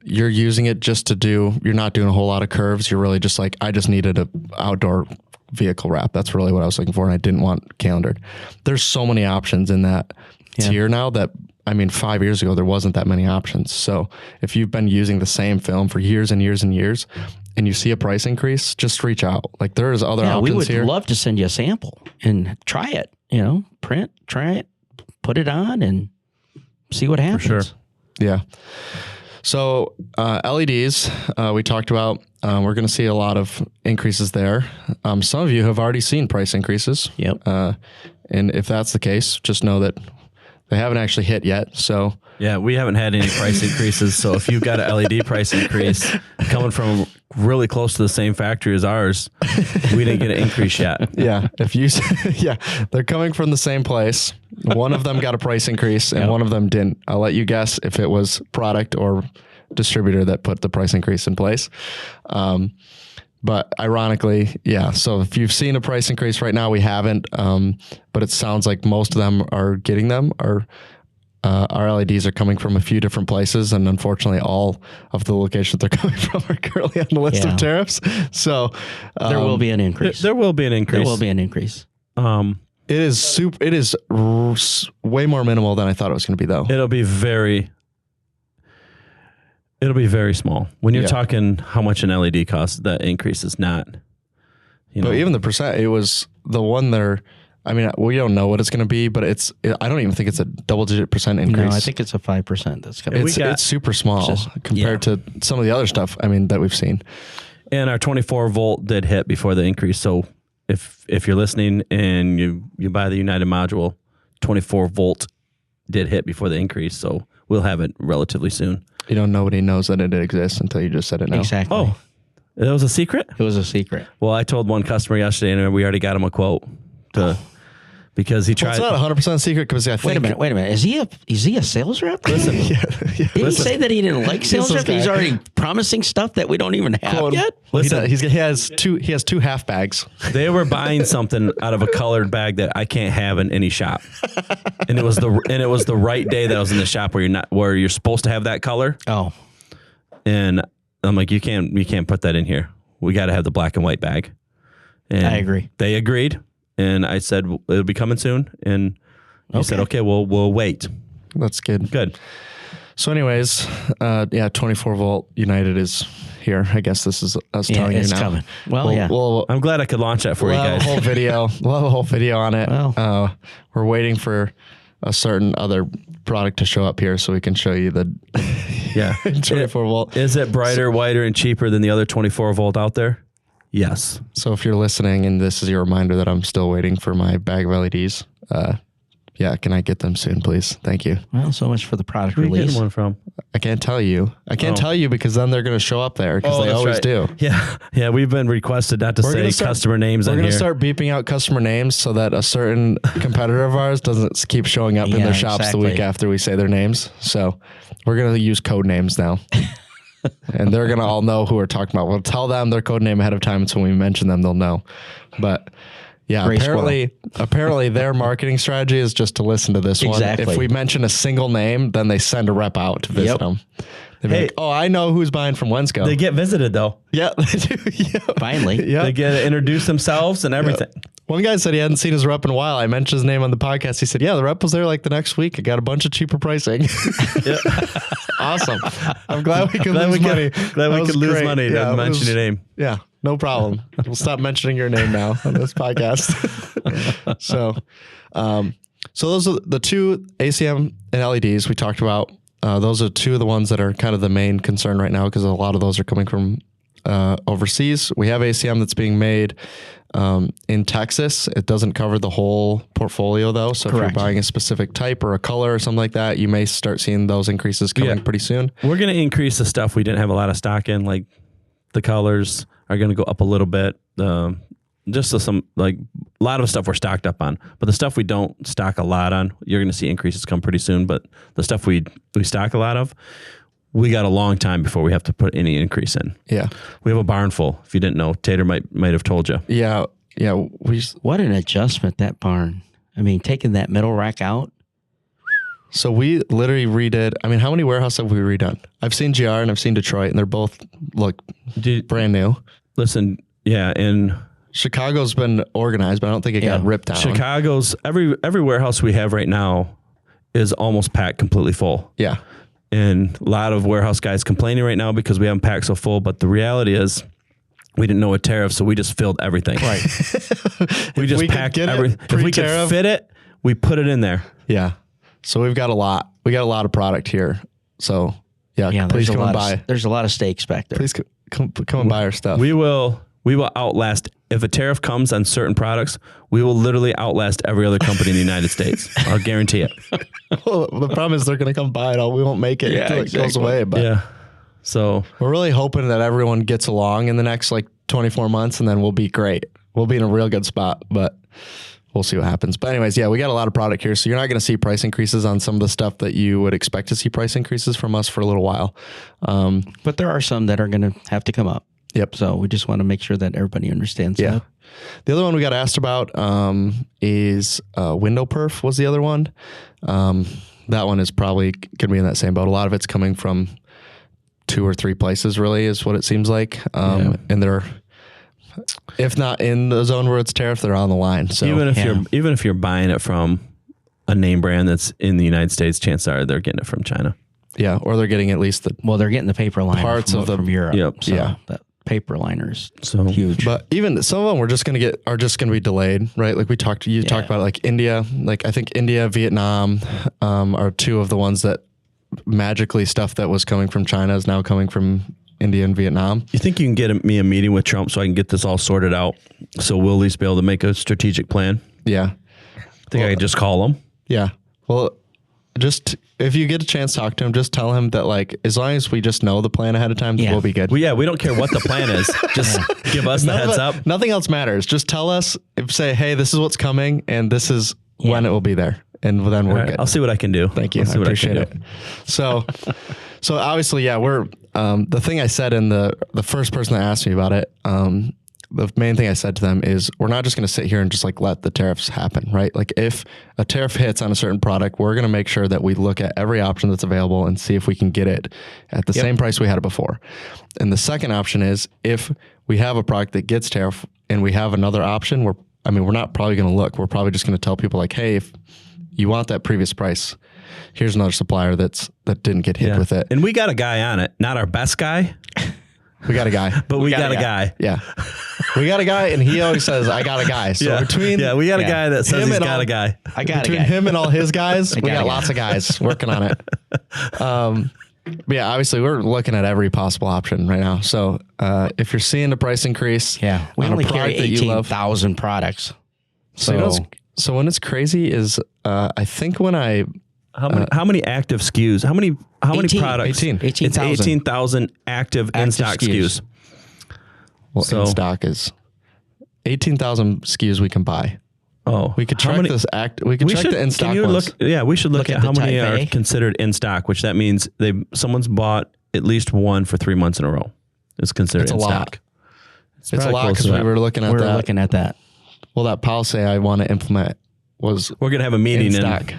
you're using it just you're not doing a whole lot of curves. You're really just like, I just needed a outdoor vehicle wrap. That's really what I was looking for. And I didn't want calendared. There's so many options in that tier now that, 5 years ago, there wasn't that many options. So if you've been using the same film for years and years and years, and you see a price increase, just reach out. Like there's other options we would here. love to send you a sample and try it. Try it, put it on, and see what happens. sure. Yeah. So LEDs, we talked about. We're going to see a lot of increases there. Some of you have already seen price increases. Yep. And if that's the case, just know that they haven't actually hit yet. So Yeah, we haven't had any price increases. So if you've got an LED price increase coming from really close to the same factory as ours, we didn't get an increase yet. yeah, they're coming from the same place. One of them got a price increase and one of them didn't. I'll let you guess if it was product or distributor that put the price increase in place. But ironically, yeah. So if you've seen a price increase right now, we haven't. But it sounds like most of them are getting them. Our LEDs are coming from a few different places, and unfortunately, all of the locations they're coming from are currently on the list of tariffs. So there will be an increase. There will be an increase. There will be an increase. It is way more minimal than I thought it was going to be, though. It'll be very small. When you're talking how much an LED costs, that increase is not. But even the percent, it was the one there. I mean, we don't know what it's going to be, but I don't even think it's a double-digit % increase. No, I think it's a 5% that's coming. It's super small compared to some of the other stuff, that we've seen. And our 24 volt did hit before the increase. So if you're listening and you buy the United module, 24 volt did hit before the increase. So we'll have it relatively soon. Nobody knows that it exists until you just said it now. Exactly. Oh, it was a secret? It was a secret. Well, I told one customer yesterday, and we already got him a quote because he tried. Well, it's not 100% secret because I think. Wait a minute. Is he a sales rep? Listen, did he say that he didn't like sales reps? He's already promising stuff that we don't even have yet. Listen, he has two half bags. They were buying something out of a colored bag that I can't have in any shop, and it was the right day that I was in the shop where you're supposed to have that color. Oh, and I'm like, you can't put that in here. We got to have the black and white bag. And I agree. They agreed. And I said, it'll be coming soon. And he said, okay, we'll wait. That's good. Good. So anyways, 24 volt United is here. I guess this is us telling you now. Coming. Well, I'm glad I could launch that for you guys. We'll have a whole video on it. Well, we're waiting for a certain other product to show up here so we can show you the 24 volt. Is it brighter, whiter, and cheaper than the other 24 volt out there? Yes. So if you're listening and this is your reminder that I'm still waiting for my bag of LEDs, can I get them soon, please? Thank you. Well, so much for the product Where are you release. getting one from? I can't tell you. I can't tell you because then they're going to show up there because they always do. Yeah. We've been requested not to say customer names on here. We're going to start beeping out customer names so that a certain competitor of ours doesn't keep showing up in their shops the week after we say their names. So we're going to use code names now. And they're going to all know who we're talking about. We'll tell them their code name ahead of time. So when we mention them, they'll know. But yeah, apparently their marketing strategy is just to listen to this one. If we mention a single name, then they send a rep out to visit them. They'd be like, I know who's buying from Wensco. They get visited though. Yeah, they do. Yeah. Finally. Yeah. They get to introduce themselves and everything. Yeah. One guy said he hadn't seen his rep in a while. I mentioned his name on the podcast. He said, the rep was there like the next week. I got a bunch of cheaper pricing. Awesome. I'm glad we could lose money. Glad we could lose money to mention your name. Yeah, no problem. We'll stop mentioning your name now on this podcast. So those are the two ACM and LEDs we talked about. Those are two of the ones that are kind of the main concern right now because a lot of those are coming from overseas. We have ACM that's being made in Texas. It doesn't cover the whole portfolio though. So if you're buying a specific type or a color or something like that, you may start seeing those increases coming pretty soon. We're going to increase the stuff we didn't have a lot of stock in, like the colors are going to go up a little bit. Just a lot of stuff we're stocked up on, but the stuff we don't stock a lot on, you're going to see increases come pretty soon. But the stuff we stock a lot of, we got a long time before we have to put any increase in. Yeah. We have a barn full. If you didn't know, Tater might have told you. Yeah. Yeah. What an adjustment, that barn. I mean, taking that middle rack out. So we literally redid. I mean, how many warehouses have we redone? I've seen GR and I've seen Detroit, and they're both brand new. Listen, and Chicago's been organized, but I don't think it got ripped down. Chicago's every warehouse we have right now is almost packed completely full. Yeah. And a lot of warehouse guys complaining right now because we haven't packed so full. But the reality is We didn't know what tariffs, so we just filled everything. Right. We just packed everything. If we could fit it, we put it in there. Yeah. So we've got a lot. We got a lot of product here. So yeah, please come and buy. There's a lot of steaks back there. Please come and buy our stuff. We will outlast, if a tariff comes on certain products, we will literally outlast every other company in the United States. I'll guarantee it. Well, the problem is they're going to come buy it all. We won't make it until it goes away. But yeah. So we're really hoping that everyone gets along in the next like 24 months, and then we'll be great. We'll be in a real good spot, but we'll see what happens. But anyways, yeah, we got a lot of product here. So you're not going to see price increases on some of the stuff that you would expect to see price increases from us for a little while. But there are some that are going to have to come up. Yep. So we just want to make sure that everybody understands that. The other one we got asked about is window perf was the other one. That one is probably going to be in that same boat. A lot of it's coming from 2 or 3 places, really, is what it seems like. And they're, if not in the zone where it's tariff, they're on the line. So even if you're buying it from a name brand that's in the United States, chances are they're getting it from China. Yeah, or they're getting at least they're getting the paper liner parts from Europe. Yep. So yeah. that paper liner is so huge. But even some of them are just going to be delayed, right? Like talked about like India, like I think India, Vietnam are 2 of the ones that magically stuff that was coming from China is now coming from India and Vietnam. You think you can get me a meeting with Trump so I can get this all sorted out, so we'll at least be able to make a strategic plan? Yeah. I could just call him. Yeah. Well, just if you get a chance to talk to him, just tell him that like as long as we just know the plan ahead of time, we'll be good. We don't care what the plan is. Just give us the heads up. Nothing else matters. Just tell us, say, hey, this is what's coming and this is when it will be there. And then we're good. I'll see what I can do. Thank you. I appreciate it. So obviously, we're, the thing I said in the first person that asked me about it, the main thing I said to them is we're not just going to sit here and just like let the tariffs happen, right? Like if a tariff hits on a certain product, we're going to make sure that we look at every option that's available and see if we can get it at the same price we had it before. And the second option is if we have a product that gets tariff and we have another option, we're not probably going to look. We're probably just going to tell people like, hey, if you want that previous price, here's another supplier that didn't get hit with it. And we got a guy on it, not our best guy. We got a guy. But we got a guy. Yeah. We got a guy, and he always says, I got a guy. So between... Yeah, we got a guy that says he's got a guy. I got between a guy. him and all his guys, we got lots of guys working on it. But yeah, obviously, we're looking at every possible option right now. So if you're seeing the price increase... Yeah, we only carry 18,000 products. So when it's crazy is, I think when I... How many active SKUs? How many products? 18. It's 18,000 active in-stock SKUs. Well, in stock is 18,000 SKUs we can buy. Oh, we could track We could check the in-stock ones. We should look at how many are considered in stock, which that means someone's bought at least one for 3 months in a row. It's considered in stock. It's a lot because we were looking at that. Well, that policy I want to implement was we're gonna have a meeting in stock.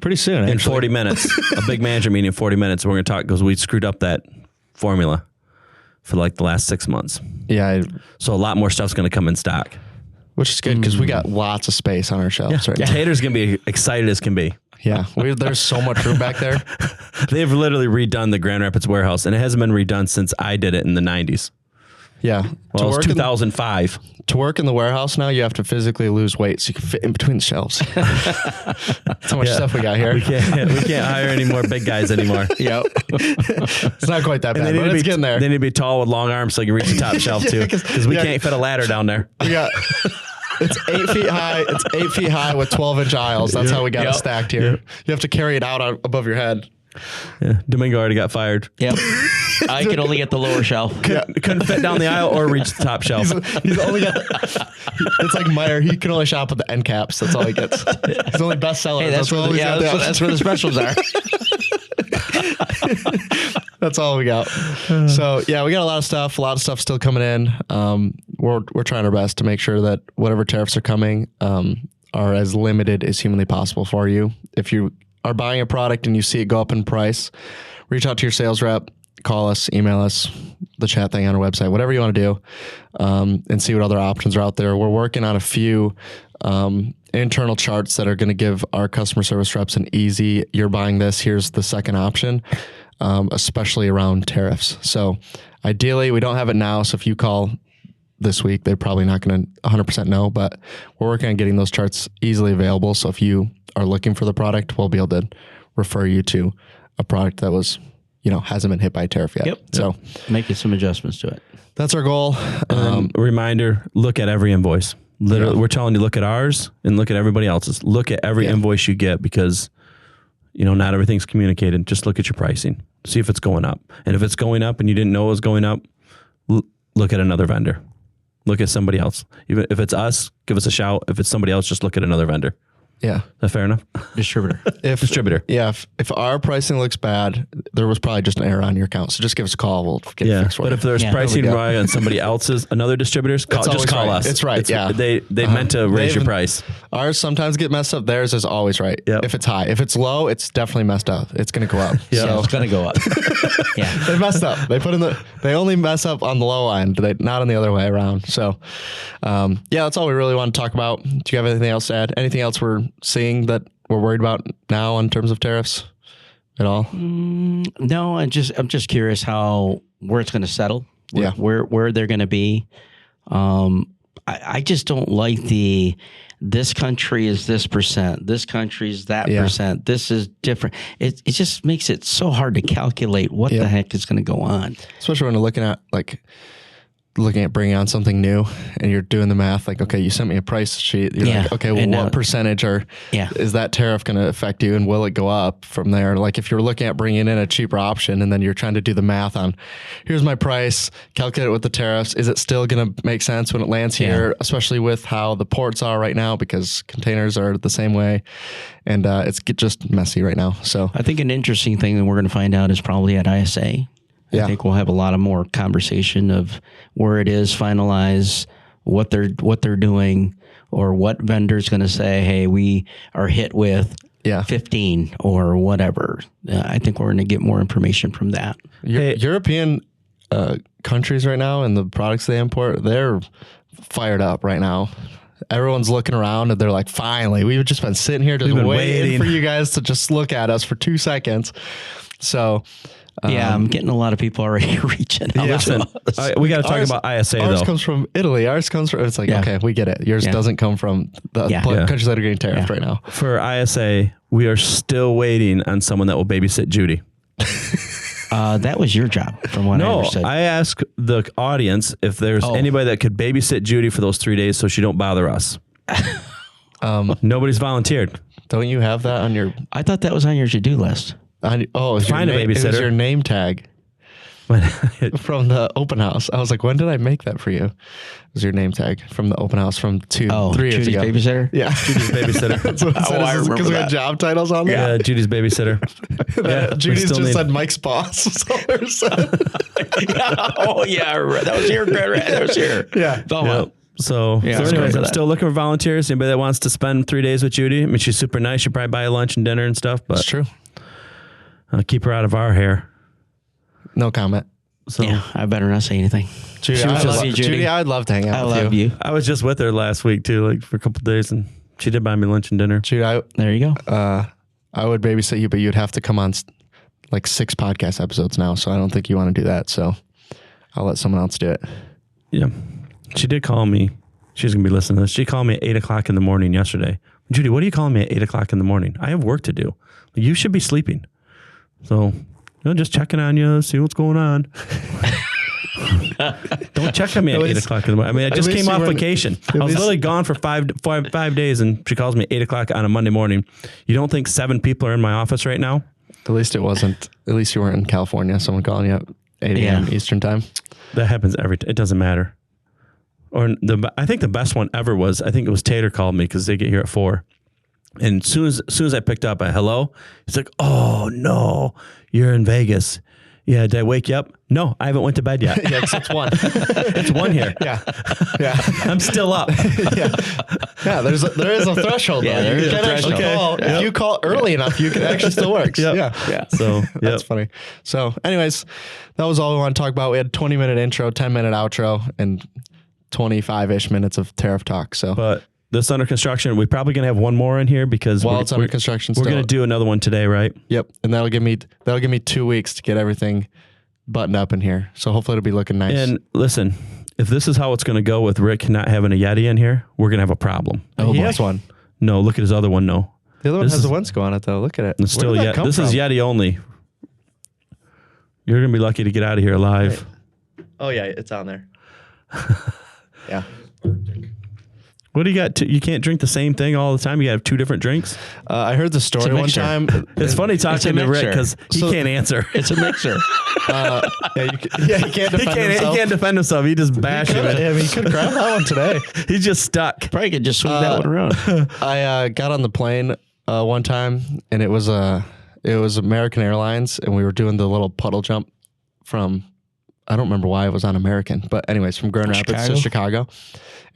Pretty soon, in 40 minutes, a big manager meeting in 40 minutes. We're going to talk because we screwed up that formula for like the last 6 months. Yeah. So a lot more stuff's going to come in stock. Which is good because we got lots of space on our shelves right now. Tater's going to be excited as can be. Yeah. There's so much room back there. They've literally redone the Grand Rapids warehouse, and it hasn't been redone since I did it in the 90s. Yeah. Well, it was 2005. To work in the warehouse now, you have to physically lose weight so you can fit in between the shelves. That's how much stuff we got here. We can't hire any more big guys anymore. Yep. It's not quite that bad, but it's getting there. They need to be tall with long arms so you can reach the top shelf too, because we can't fit a ladder down there. We got... It's 8 feet high. It's 8 feet high with 12-inch aisles. That's how we got it stacked here. Yep. You have to carry it out above your head. Yeah, Domingo already got fired. Yep. I could only get the lower shelf. Couldn't fit down the aisle or reach the top shelf. He's only got. It's like Meyer. He can only shop with the end caps. That's all he gets. He's only bestseller. Hey, that's where the specials are. That's all we got. So yeah, we got a lot of stuff. A lot of stuff still coming in. We're trying our best to make sure that whatever tariffs are coming are as limited as humanly possible for you. If you are buying a product and you see it go up in price, reach out to your sales rep, call us, email us, the chat thing on our website, whatever you want to do, and see what other options are out there. We're working on a few internal charts that are going to give our customer service reps an easy, you're buying this, here's the second option, especially around tariffs. So Ideally, we don't have it now. So if you call this week, they're probably not going to 100% know, but we're working on getting those charts easily available. So if you are looking for the product, we'll be able to refer you to a product that was, hasn't been hit by a tariff yet. Yep. So making some adjustments to it. that's our goal. Reminder, look at every invoice. Literally, we're telling you, look at ours and look at everybody else's. Look at every invoice you get because, not everything's communicated. Just look at your pricing. See if it's going up. And if it's going up and you didn't know it was going up, look at another vendor. Look at somebody else. Even if it's us, give us a shout. If it's somebody else, just look at another vendor. Yeah. Is that fair enough? Distributor. Distributor. Yeah. If our pricing looks bad, there was probably just an error on your account. So just give us a call. We'll get it fixed for you. But if there's pricing right on somebody else's, another distributor's, just call us. It's right. They meant to raise your price. Ours sometimes get messed up. Theirs is always right. Yep. If it's high. If it's low, it's definitely messed up. It's going to go up. So it's going to go up. Yeah. They messed up. They only mess up on the low end, not on the other way around. So, that's all we really want to talk about. Do you have anything else to add? Anything else we're seeing that we're worried about now in terms of tariffs at all? No, I'm just curious where it's going to settle. Where they're going to be. I just don't like this country is this percent, this country is that percent, this is different. It just makes it so hard to calculate what the heck is going to go on. Especially when you're looking at bringing on something new and you're doing the math, like, okay, you sent me a price sheet. You're like, okay, well, what percentage is that tariff going to affect you? And will it go up from there? Like if you're looking at bringing in a cheaper option and then you're trying to do the math on, here's my price, calculate it with the tariffs. Is it still going to make sense when it lands here, especially with how the ports are right now, because containers are the same way and it's just messy right now. So I think an interesting thing that we're going to find out is probably at ISA. I think we'll have a lot of more conversation of where it is, finalize what they're doing, or what vendor's going to say, hey, we are hit with 15 or whatever. I think we're going to get more information from that. European countries right now and the products they import, they're fired up right now. Everyone's looking around and they're like, finally, we've just been sitting here just waiting for you guys to just look at us for 2 seconds. So... I'm getting a lot of people already reaching out. Listen, we got to talk about ISA, ours comes from Italy. Ours comes from, it's like, okay, we get it. Yours doesn't come from the countries that are getting tariffed right now. For ISA, we are still waiting on someone that will babysit Judy. That was your job, from what I understood. I asked the audience if there's anybody that could babysit Judy for those 3 days so she don't bother us. Nobody's volunteered. Don't you have that on your... I thought that was on your to-do list. Find a babysitter. It was your name tag from the open house. I was like, when did I make that for you? It was your name tag from the open house from 3 years ago. Judy's babysitter? Yeah. Judy's babysitter. That's what it said. I remember because we had job titles on there? Yeah, Judy's babysitter. Judy's just said Mike's boss. That was your That was here. Yeah. So anyways, I'm still looking for volunteers. Anybody that wants to spend 3 days with Judy. I mean, she's super nice. She'll probably buy you lunch and dinner and stuff. But that's true. Keep her out of our hair. No comment. So I better not say anything. Judy, I'd love to hang out with you. I love you. I was just with her last week too, like for a couple of days, and she did buy me lunch and dinner. Judy, there you go. I would babysit you, but you'd have to come on like 6 podcast episodes now, so I don't think you want to do that. So I'll let someone else do it. Yeah. She did call me. She's going to be listening to this. She called me at 8 o'clock in the morning yesterday. Judy, what are you calling me at 8 o'clock in the morning? I have work to do. You should be sleeping. So, just checking on you, see what's going on. Don't check on me at 8 o'clock in the morning. I mean, I just came off vacation. I was literally gone for five days, and she calls me at 8 o'clock on a Monday morning. You don't think 7 people are in my office right now? At least it wasn't. At least you weren't in California. Someone calling you at 8 a.m. Eastern time. That happens it doesn't matter. Or I think the best one ever was, I think it was Tater called me because they get here at 4. And as soon as I picked up, hello, he's like, oh no, you're in Vegas. Yeah, did I wake you up? No, I haven't went to bed yet. Yeah, it's 1. It's 1 here. Yeah. I'm still up. Yeah, there is a threshold. Yeah, there is a threshold. If you call early enough, you can actually still work. Yeah. So that's funny. So anyways, that was all we want to talk about. We had a 20-minute intro, 10-minute outro, and 25-ish minutes of tariff talk. But this under construction, we're probably going to have one more in here because it's under construction. We're going to do another one today, right? Yep. And that'll give me 2 weeks to get everything buttoned up in here. So hopefully it'll be looking nice. And listen, if this is how it's going to go with Rick not having a Yeti in here, we're going to have a problem. He has one. No, look at his other one. No. The other one has a Wensco on it, though. Look at it. It's still Yeti. This is Yeti only. You're going to be lucky to get out of here alive. Right. Oh, yeah. It's on there. Yeah. What do you got? You can't drink the same thing all the time. You got to have 2 different drinks. I heard the story one time. It's funny talking to Rick because he can't answer. It's a mixer. He can't defend himself. He can't defend himself. He just bashed it. I mean, he could grab that one today. He's just stuck. Probably could just swing that one around. I got on the plane one time, and it was American Airlines, and we were doing the little puddle jump from, I don't remember why it was on American, but anyways, from Grand Rapids to Chicago,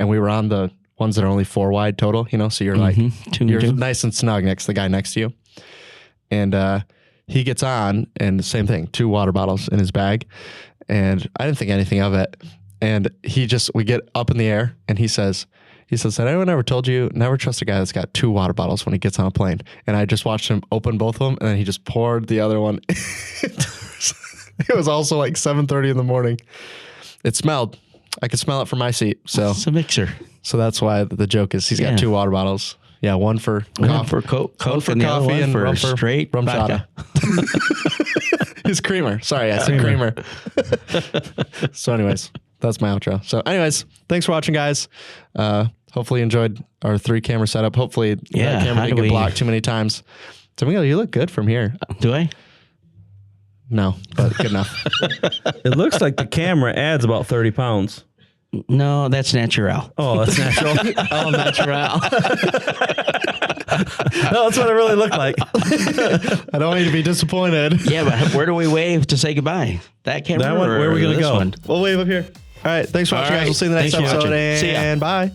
and we were on the ones that are only 4 wide total, so you're like, you're nice and snug next to the guy next to you. And he gets on, and the same thing, 2 water bottles in his bag. And I didn't think anything of it. And we get up in the air, and he says, has anyone ever told you, never trust a guy that's got 2 water bottles when he gets on a plane? And I just watched him open both of them, and then he just poured the other one. It was also like 7:30 in the morning. It smelled. I could smell it from my seat. So it's a mixer. So that's why the joke is he's got 2 water bottles. Yeah, one for coffee, one for Coke and the other coffee, one and for rum straight rum vodka. His creamer. Sorry, I said creamer. So anyways, that's my outro. So anyways, thanks for watching, guys. Hopefully you enjoyed our 3-camera setup. Hopefully that camera didn't get blocked too many times. So you look good from here. Do I? No, but good enough. It looks like the camera adds about 30 pounds. No, that's natural. Oh, that's natural. Oh, natural. No, that's what it really looked like. I don't want you to be disappointed. Yeah, but where do we wave to say goodbye? That camera. That one, where are we going to go? We'll wave up here. All right. Thanks for watching, guys. We'll see you in the next episode. See ya. And bye.